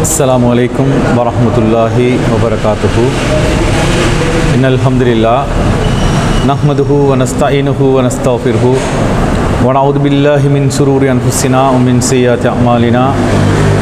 अस्सलामु अलैकुम वरहमतुल्लाहि वबरकातुहु। इन्नल हम्दुलिल्लाह नहमदुहु व नस्तईनुहु व नस्तगफिरुहु व नऊज़ु बिल्लाहि मिन शुरूरि अनफुसिना व मिन सय्यिआति अअमालिना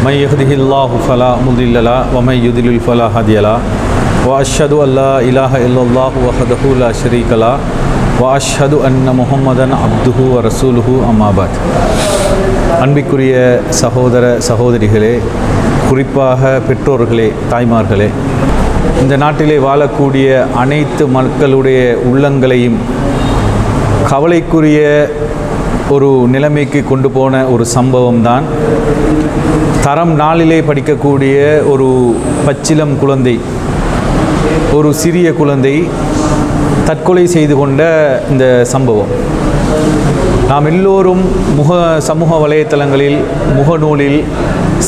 मन यहदिहिल्लाहु फला मुदिल्ल लहु व मन युद्लिल फला हादिय लहु व अशहदु अल्ला इलाहा इल्लल्लाहु वहदहु ला शरीका लहु व अशहदु अन्न मुहम्मदन अब्दुहु व रसूलुहु अम्मा बाद। அன்பிற்குரிய சகோதர சகோதரிகளே, குறிப்பாக பெற்றோர்களே, தாய்மார்களே, இந்த நாட்டிலே வாழக்கூடிய அனைத்து மக்களுடைய உள்ளங்களையும் கவலைக்குரிய ஒரு நிலைமைக்கு கொண்டு போன ஒரு சம்பவம் தான் தரம் 4 படிக்கக்கூடிய ஒரு பச்சிளம் குழந்தை, ஒரு சிறிய குழந்தை தற்கொலை செய்து கொண்ட இந்த சம்பவம். நாம் எல்லோரும் சமூக வலைத்தளங்களில், முகநூலில்,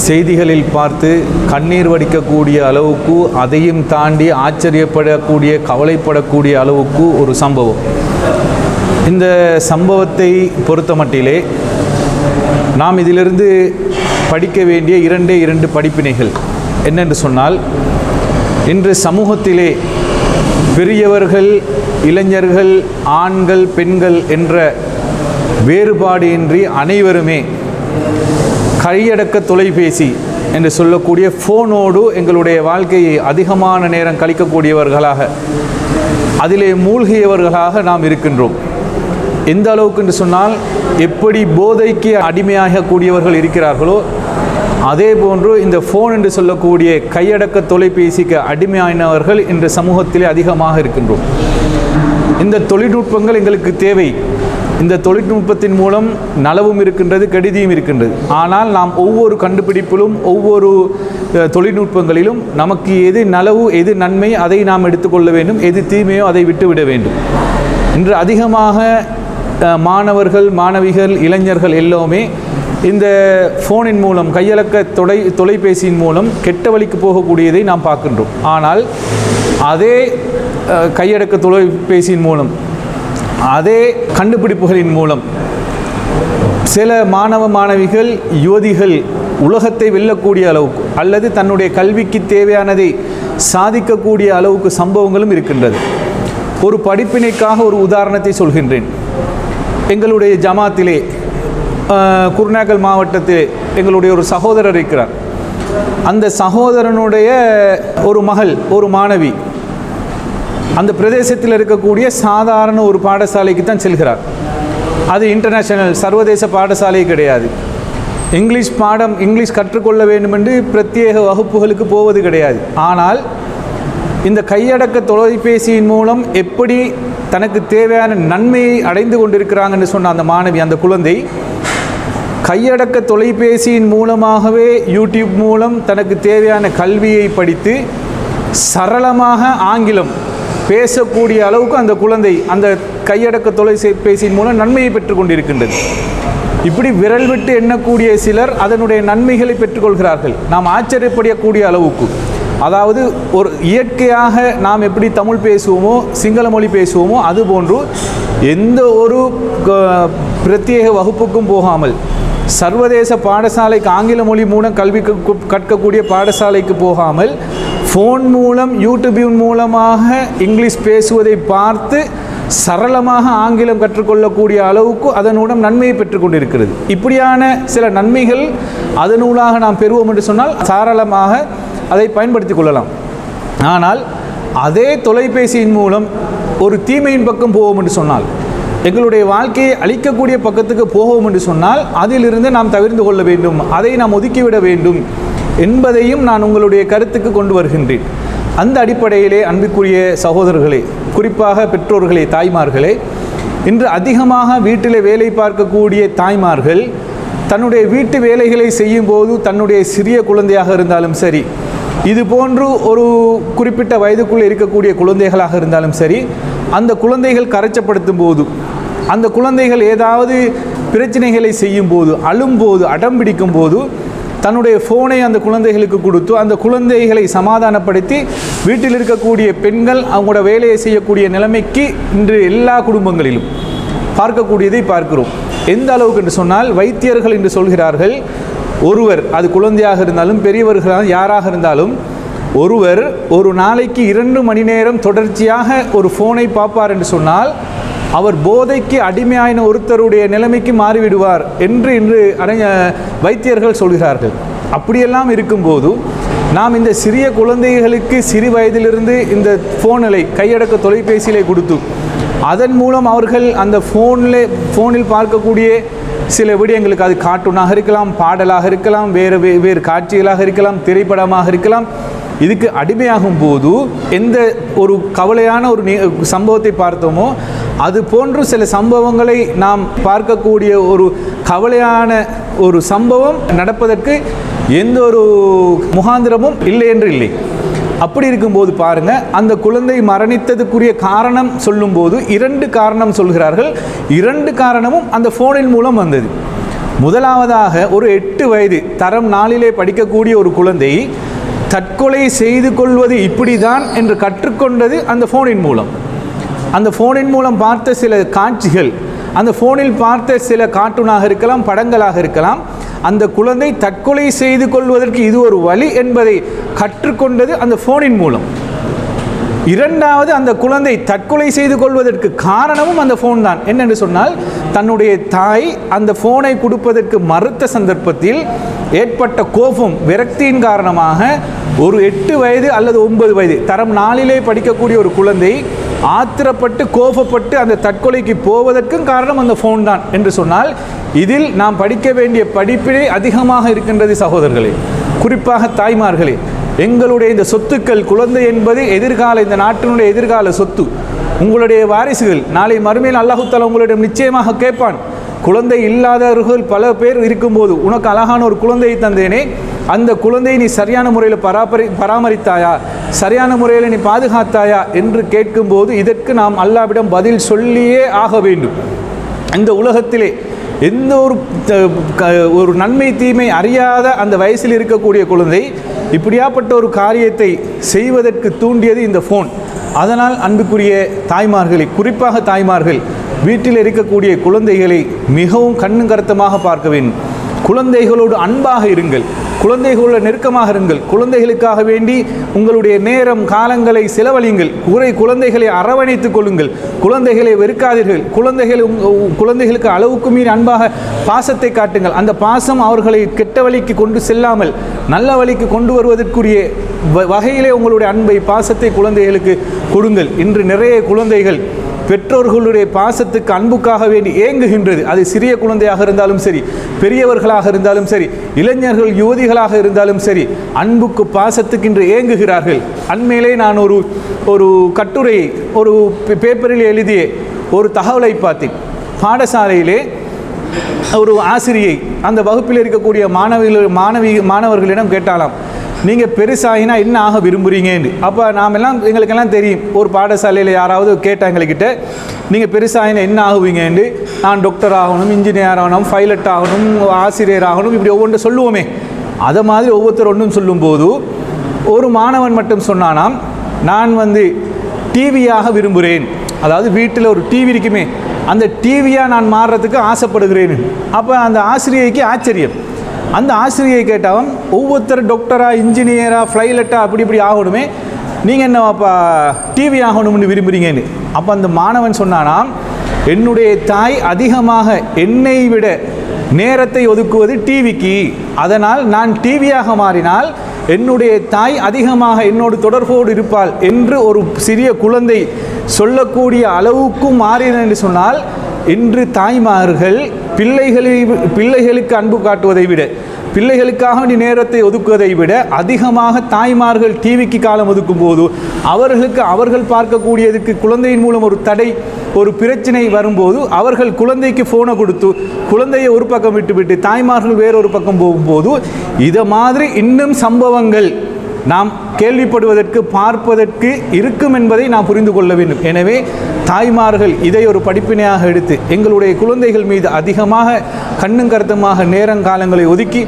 செய்திகளில் பார்த்து கண்ணீர் வடிக்கக்கூடிய அளவுக்கு, அதையும் தாண்டி ஆச்சரியப்படக்கூடிய, கவலைப்படக்கூடிய அளவுக்கு ஒரு சம்பவம். இந்த சம்பவத்தை பொறுத்த மட்டிலே நாம் இதிலிருந்து படிக்க வேண்டிய 2 படிப்பினைகள் என்னென்று சொன்னால், இன்று சமூகத்திலே பெரியவர்கள், இளைஞர்கள், ஆண்கள், பெண்கள் என்ற வேறுபாடு இன்றி அனைவருமே கையடக்க தொலைபேசி என்று சொல்லக்கூடிய ஃபோனோடு எங்களுடைய வாழ்க்கையை அதிகமான நேரம் கழிக்கக்கூடியவர்களாக, அதிலே மூழ்கியவர்களாக நாம் இருக்கின்றோம். எந்த அளவுக்கு என்று சொன்னால், எப்படி போதைக்கு அடிமையாகக்கூடியவர்கள் இருக்கிறார்களோ அதே போன்று இந்த ஃபோன் என்று சொல்லக்கூடிய கையடக்க தொலைபேசிக்கு அடிமையானவர்கள் இன்று சமூகத்திலே அதிகமாக இருக்கின்றோம். இந்த தொழில்நுட்பங்கள் எங்களுக்கு தேவை. இந்த தொழில்நுட்பத்தின் மூலம் நலவும் இருக்கின்றது, கெடுதியும் இருக்கின்றது. ஆனால் நாம் ஒவ்வொரு கண்டுபிடிப்பிலும், ஒவ்வொரு தொழில்நுட்பங்களிலும் நமக்கு எது நலவு, எது நன்மை, அதை நாம் எடுத்துக்கொள்ள வேண்டும், எது தீமையோ அதை விட்டுவிட வேண்டும். இன்று அதிகமாக மாணவர்கள், மாணவிகள், இளைஞர்கள் எல்லோருமே இந்த ஃபோனின் மூலம், கையடக்க தொலைபேசியின் மூலம் கெட்ட வழிக்கு போகக்கூடியதை நாம் பார்க்கின்றோம். ஆனால் அதே கையடக்க தொலைபேசியின் மூலம், அதே கண்டுபிடிப்புகளின் மூலம் சில மாணவ மாணவிகள், யுவதிகள் உலகத்தை வெல்லக்கூடிய அளவுக்கு அல்லது தன்னுடைய கல்விக்கு தேவையானதை சாதிக்கக்கூடிய அளவுக்கு சம்பவங்களும் இருக்கின்றது. ஒரு படிப்பினைக்காக ஒரு உதாரணத்தை சொல்கின்றேன். எங்களுடைய ஜமாத்திலே குருநாகல் மாவட்டத்திலே எங்களுடைய ஒரு சகோதரர் இருக்கிறார். அந்த சகோதரனுடைய ஒரு மகள், ஒரு மாணவி அந்த பிரதேசத்தில் இருக்கக்கூடிய சாதாரண ஒரு பாடசாலைக்கு தான் செல்கிறார். அது இன்டர்நேஷனல், சர்வதேச பாடசாலை கிடையாது. இங்கிலீஷ் கற்றுக்கொள்ள வேண்டும் என்று பிரத்யேக வகுப்புகளுக்கு போவது கிடையாது. ஆனால் இந்த கையடக்க தொலைபேசியின் மூலம் எப்படி தனக்கு தேவையான நன்மையை அடைந்து கொண்டிருக்கிறாங்கன்னு சொன்ன அந்த மாணவி, அந்த குழந்தை கையடக்க தொலைபேசியின் மூலமாகவே யூடியூப் மூலம் தனக்கு தேவையான கல்வியை படித்து சரளமாக ஆங்கிலம் பேசக்கூடிய அளவுக்கு அந்த குழந்தை அந்த கையடக்க தொலைபேசியின் மூலம் நன்மையை பெற்று கொண்டிருக்கின்றது. இப்படி விரல் விட்டு எண்ணக்கூடிய சிலர் அதனுடைய நன்மைகளை பெற்றுக்கொள்கிறார்கள். நாம் ஆச்சரியப்படக்கூடிய அளவுக்கு, அதாவது ஒரு இயற்கையாக நாம் எப்படி தமிழ் பேசுவோமோ, சிங்கள மொழி பேசுவோமோ, அதுபோன்று எந்த ஒரு பிரத்யேக வகுப்புக்கும் போகாமல், சர்வதேச பாடசாலைக்கு ஆங்கில மொழி மூலம் கல்வி கற்கக்கூடிய பாடசாலைக்கு போகாமல், ஃபோன் மூலம், யூடியூபின் மூலமாக இங்கிலீஷ் பேசுவதை பார்த்து சரளமாக ஆங்கிலம் கற்றுக்கொள்ளக்கூடிய அளவுக்கு அதனுடன் நன்மையை பெற்றுக்கொண்டிருக்கிறது. இப்படியான சில நன்மைகள் அதனூடாக நாம் பெறுவோம் என்று சொன்னால் தாராளமாக அதை பயன்படுத்தி கொள்ளலாம். ஆனால் அதே தொலைபேசியின் மூலம் ஒரு தீமையின் பக்கம் போவோம் என்று சொன்னால், எங்களுடைய வாழ்க்கையை அழிக்கக்கூடிய பக்கத்துக்கு போவோம் என்று சொன்னால், அதிலிருந்து நாம் தவிர்த்து கொள்ள வேண்டும், அதை நாம் ஒதுக்கிவிட வேண்டும் என்பதையும் நான் உங்களுடைய கருத்துக்கு கொண்டு வருகின்றேன். அந்த அடிப்படையிலே அன்பிற்குரிய சகோதரர்களே, குறிப்பாக பெற்றோர்களே, தாய்மார்களே, இன்று அதிகமாக வீட்டில் வேலை பார்க்கக்கூடிய தாய்மார்கள் தன்னுடைய வீட்டு வேலைகளை செய்யும் போது, தன்னுடைய சிறிய குழந்தையாக இருந்தாலும் சரி, இது போன்று ஒரு குறிப்பிட்ட வயதுக்குள்ளே இருக்கக்கூடிய குழந்தைகளாக இருந்தாலும் சரி, அந்த குழந்தைகள் கரைச்சப்படுத்தும் போது, அந்த குழந்தைகள் ஏதாவது பிரச்சனைகளை செய்யும் போது, அழும்போது, அடம் பிடிக்கும் போது தன்னுடைய ஃபோனை அந்த குழந்தைகளுக்கு கொடுத்து அந்த குழந்தைகளை சமாதானப்படுத்தி வீட்டில் இருக்கக்கூடிய பெண்கள் அவங்களோட வேலையை செய்யக்கூடிய நிலைமைக்கு இன்று எல்லா குடும்பங்களிலும் பார்க்கக்கூடியதை பார்க்கிறோம். எந்த அளவுக்கு என்று சொன்னால், வைத்தியர்கள் என்று சொல்கிறார்கள், ஒருவர், அது குழந்தையாக இருந்தாலும் பெரியவர்களாக யாராக இருந்தாலும், ஒருவர் ஒரு நாளைக்கு 2 மணி நேரம் தொடர்ச்சியாக ஒரு ஃபோனை பார்ப்பார் என்று சொன்னால் அவர் போதைக்கு அடிமையான ஒருத்தருடைய நிலைமைக்கு மாறிவிடுவார் என்று இன்று வைத்தியர்கள் சொல்கிறார்கள். அப்படியெல்லாம் இருக்கும்போது நாம் இந்த சிறிய குழந்தைகளுக்கு சிறு வயதிலிருந்து இந்த ஃபோன்களை கையடக்க தொலைபேசியிலே கொடுத்து அதன் மூலம் அவர்கள் அந்த ஃபோனில் பார்க்கக்கூடிய சில விடயங்களுக்கு, அது கார்ட்டூனாக இருக்கலாம், பாடலாக இருக்கலாம், வேறு காட்சிகளாக இருக்கலாம், திரைப்படமாக இருக்கலாம், இதுக்கு அடிமையாகும் போது எந்த ஒரு கவலையான ஒரு சம்பவத்தை பார்த்தோமோ அது போன்று சில சம்பவங்களை நாம் பார்க்கக்கூடிய ஒரு கவலையான ஒரு சம்பவம் நடப்பதற்கு எந்த ஒரு முகாந்திரமும் இல்லை என்று இல்லை. அப்படி இருக்கும்போது பாருங்கள், அந்த குழந்தை மரணித்ததுக்குரிய காரணம் சொல்லும்போது 2 காரணம் சொல்கிறார்கள். 2 காரணமும் அந்த ஃபோனின் மூலம் வந்தது. முதலாவதாக, ஒரு 8 வயது தரம் 4 படிக்கக்கூடிய ஒரு குழந்தை தற்கொலை செய்து கொள்வது இப்படிதான் என்று கற்றுக்கொண்டது அந்த ஃபோனின் மூலம். அந்த ஃபோனின் மூலம் பார்த்த சில காட்சிகள், அந்த ஃபோனில் பார்த்த சில கார்ட்டூனாக இருக்கலாம், படங்களாக இருக்கலாம், அந்த குழந்தை தற்கொலை செய்து கொள்வதற்கு இது ஒரு வழி என்பதை கற்றுக்கொண்டது அந்த ஃபோனின் மூலம். இரண்டாவது, அந்த குழந்தை தற்கொலை செய்து கொள்வதற்கு காரணமும் அந்த ஃபோன் தான். என்னென்று சொன்னால், தன்னுடைய தாய் அந்த ஃபோனை கொடுப்பதற்கு மறுத்த சந்தர்ப்பத்தில் ஏற்பட்ட கோபம், விரக்தியின் காரணமாக ஒரு 8 வயது அல்லது 9 வயது தரம் 4 படிக்கக்கூடிய ஒரு குழந்தை ஆத்திரப்பட்டு கோபப்பட்டு அந்த தற்கொலைக்கு போவதற்கும் காரணம் அந்த ஃபோன் தான் என்று சொன்னால், இதில் நாம் படிக்க வேண்டிய படிப்பிலே அதிகமாக இருக்கின்றது சகோதரர்களே, குறிப்பாக தாய்மார்களே. எங்களுடைய இந்த சொத்துக்கள், குழந்தை என்பது எதிர்கால, இந்த நாட்டினுடைய எதிர்கால சொத்து. உங்களுடைய வாரிசுகள் நாளை மறுமையில் அல்லாஹ் தஆலா உங்களிடம் நிச்சயமாக கேட்பான். குழந்தை இல்லாதவர்கள் பல பேர் இருக்கும்போது உனக்கு அழகான ஒரு குழந்தையை தந்தேனே, அந்த குழந்தையை நீ சரியான முறையில் பராமரித்தாயா, சரியான முறையில் நீ பாதுகாத்தாயா என்று கேட்கும்போது இதற்கு நாம் அல்லாஹ்விடம் பதில் சொல்லியே ஆக வேண்டும். இந்த உலகத்திலே எந்த ஒரு நன்மை தீமை அறியாத அந்த வயசில் இருக்கக்கூடிய குழந்தை இப்படியாப்பட்ட ஒரு காரியத்தை செய்வதற்கு தூண்டியது இந்த ஃபோன். அதனால் அன்புக்குரிய தாய்மார்களை, குறிப்பாக தாய்மார்கள் வீட்டில் இருக்கக்கூடிய குழந்தைகளை மிகவும் கண்ணும் கருத்தமாக பார்க்க வேண்டும். குழந்தைகளோடு அன்பாக இருங்கள், குழந்தைகளோடு நெருக்கமாக இருங்கள், குழந்தைகளுக்காக வேண்டி உங்களுடைய நேரம் காலங்களை செலவழியுங்கள், குழந்தைகளை அரவணைத்துக் கொள்ளுங்கள், குழந்தைகளை வெறுக்காதீர்கள், குழந்தைகளுக்கு அளவுக்கு மீறி அன்பாக பாசத்தை காட்டுங்கள். அந்த பாசம் அவர்களை கெட்ட வழிக்கு கொண்டு செல்லாமல் நல்ல வழிக்கு கொண்டு வருவதற்குரிய வகையிலே உங்களுடைய அன்பை, பாசத்தை குழந்தைகளுக்கு கொடுங்கள். இன்று நிறைய குழந்தைகள் பெற்றோர்களுடைய பாசத்துக்கு, அன்புக்காக வேண்டி ஏங்குகின்றது. அது சிறிய குழந்தையாக இருந்தாலும் சரி, பெரியவர்களாக இருந்தாலும் சரி, இளைஞர்கள் யுவதிகளாக இருந்தாலும் சரி, அன்புக்கு பாசத்துக்கு இன்று ஏங்குகிறார்கள். அண்மையிலே நான் ஒரு கட்டுரையை ஒரு பேப்பரில் எழுதிய ஒரு தகவலை பார்த்தேன். பாடசாலையிலே ஒரு ஆசிரியை அந்த வகுப்பில் இருக்கக்கூடிய மாணவர்களிடம் கேட்டாலாம், நீங்கள் பெருசாகினா என்ன ஆக விரும்புகிறீங்கன்னு. அப்போ எங்களுக்கெல்லாம் தெரியும், ஒரு பாடசாலையில் யாராவது கேட்டால் எங்கள்கிட்ட நீங்கள் பெருசாகினா என்ன ஆகுவீங்கன்னு, நான் டாக்டர் ஆகணும், இன்ஜினியர் ஆகணும், பைலட் ஆகணும், ஆசிரியர் ஆகணும், இப்படி ஒவ்வொன்றும் சொல்லுவோமே. அதை மாதிரி ஒவ்வொருத்தர் ஒன்றும் சொல்லும்போது ஒரு மாணவன் மட்டும் சொன்னானாம், நான் டிவியாக விரும்புகிறேன். அதாவது வீட்டில் ஒரு டிவி இருக்குமே, அந்த டிவியாக நான் மாறுறதுக்கு ஆசைப்படுகிறேன். அப்போ அந்த ஆசிரியைக்கு ஆச்சரியம். அந்த ஆசிரியை கேட்டாலும், ஒவ்வொருத்தர் டாக்டரா, இன்ஜினியரா, பைலட்டா அப்படி இப்படி ஆகணுமே, நீங்கள் என்னப்பா டிவி ஆகணும்னு விரும்புகிறீங்கன்னு. அப்போ அந்த மாணவன் சொன்னானாம், என்னுடைய தாய் அதிகமாக என்னை விட நேரத்தை ஒதுக்குவது டிவிக்கு, அதனால் நான் டிவியாக மாறினால் என்னுடைய தாய் அதிகமாக என்னோடு தொடர்போடு இருப்பாள் என்று ஒரு சிறிய குழந்தை சொல்லக்கூடிய அளவுக்கு மாறினேன் என்று சொன்னால், இன்று தாய்மார்கள் பிள்ளைகளுக்கு அன்பு காட்டுவதை விட, பிள்ளைகளுக்காக நேரத்தை ஒதுக்குவதை விட அதிகமாக தாய்மார்கள் டிவிக்கு காலம் ஒதுக்கும் போது அவர்கள் பார்க்கக்கூடியதுக்கு குழந்தையின் மூலம் ஒரு தடை, ஒரு பிரச்சனை வரும்போது அவர்கள் குழந்தைக்கு ஃபோனை கொடுத்து குழந்தையை ஒரு பக்கம் விட்டுவிட்டு தாய்மார்கள் வேறொரு பக்கம் போகும்போது இதை மாதிரி இன்னும் சம்பவங்கள் நாம் கேள்விப்படுவதற்கு, பார்ப்பதற்கு இருக்கும் என்பதை நாம் புரிந்து கொள்ள வேண்டும். எனவே தாய்மார்கள் இதை ஒரு படிப்பினையாக எடுத்து எங்களுடைய குழந்தைகள் மீது அதிகமாக கண்ணும் கருத்துமாக நேரங்காலங்களை ஒதுக்கி,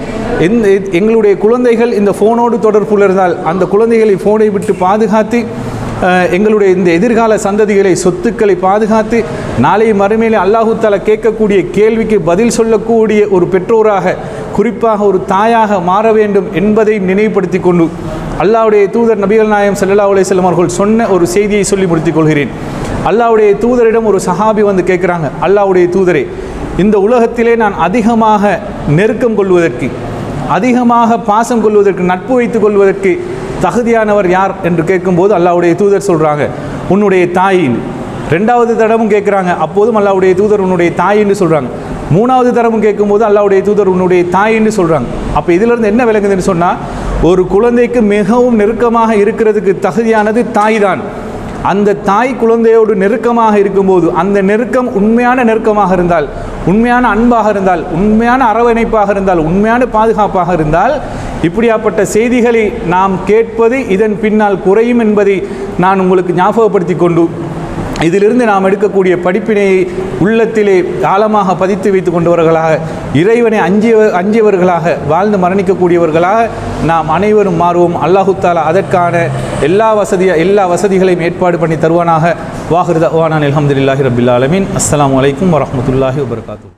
எங்களுடைய குழந்தைகள் இந்த ஃபோனோடு தொடர்புள்ள இருந்தால் அந்த குழந்தைகளை ஃபோனை விட்டு பாதுகாத்து, எங்களுடைய இந்த எதிர்கால சந்ததிகளை, சொத்துக்களை பாதுகாத்து, நாளை மறுமையிலே அல்லாஹ் தஆலா கேட்கக்கூடிய கேள்விக்கு பதில் சொல்லக்கூடிய ஒரு பெற்றோராக, குறிப்பாக ஒரு தாயாக மாற வேண்டும் என்பதை நினைவுபடுத்தி கொண்டு அல்லாஹ்வுடைய தூதர் நபிகள் நாயகம் ஸல்லல்லாஹு அலைஹி வஸல்லம் அவர்கள் சொன்ன ஒரு செய்தியை சொல்லி முடித்துக் கொள்கிறேன். அல்லாஹ்வுடைய தூதரிடம் ஒரு சஹாபி வந்து கேட்குறாங்க, அல்லாஹ்வுடைய தூதரே, இந்த உலகத்திலே நான் அதிகமாக நெருக்கம் கொள்வதற்கு, அதிகமாக பாசம் கொள்வதற்கு, நட்பு வைத்துக் கொள்வதற்கு தகுதியானவர் யார் என்று கேட்கும்போது அல்லாஹ்வுடைய தூதர் சொல்கிறாங்க, உன்னுடைய தாயின். ரெண்டாவது தடவும் கேட்குறாங்க, அப்போதும் அல்லாஹ்வுடைய தூதர் உன்னுடைய தாயின்னு சொல்கிறாங்க. மூணாவது தடவும் கேட்கும்போது அல்லாஹ்வுடைய தூதர் உன்னுடைய தாயின்னு சொல்கிறாங்க. அப்போ இதிலிருந்து என்ன விளங்குதுன்னு சொன்னால், ஒரு குழந்தைக்கு மிகவும் நெருக்கமாக இருக்கிறதுக்கு தகுதியானது தாய் தான். அந்த தாய் குழந்தையோடு நெருக்கமாக இருக்கும்போது, அந்த நெருக்கம் உண்மையான நெருக்கமாக இருந்தால், உண்மையான அன்பாக இருந்தால், உண்மையான அரவணைப்பாக இருந்தால், உண்மையான பாதுகாப்பாக இருந்தால், இப்படியாப்பட்ட செய்திகளை நாம் கேட்பது இதன் பின்னால் குறையும் என்பதை நான் உங்களுக்கு ஞாபகப்படுத்தி கொண்டு, இதிலிருந்து நாம் எடுக்கக்கூடிய படிப்பினையை உள்ளத்திலே ஆழமாக பதித்து வைத்து கொண்டவர்களாக, இறைவனை அஞ்சியவர்களாக வாழ்ந்து மரணிக்கக்கூடியவர்களாக நாம் அனைவரும் மாறுவோம். அல்லாஹு தஆலா அதற்கான எல்லா வசதிகளையும் ஏற்பாடு பண்ணி தருவானாக. வாஹிரு தஅவானா அல்ஹம்துலில்லாஹி ரப்பில் ஆலமீன். அஸ்ஸலாமு அலைக்கும் வரஹ்மத்துல்லாஹி வபரகாத்துஹு.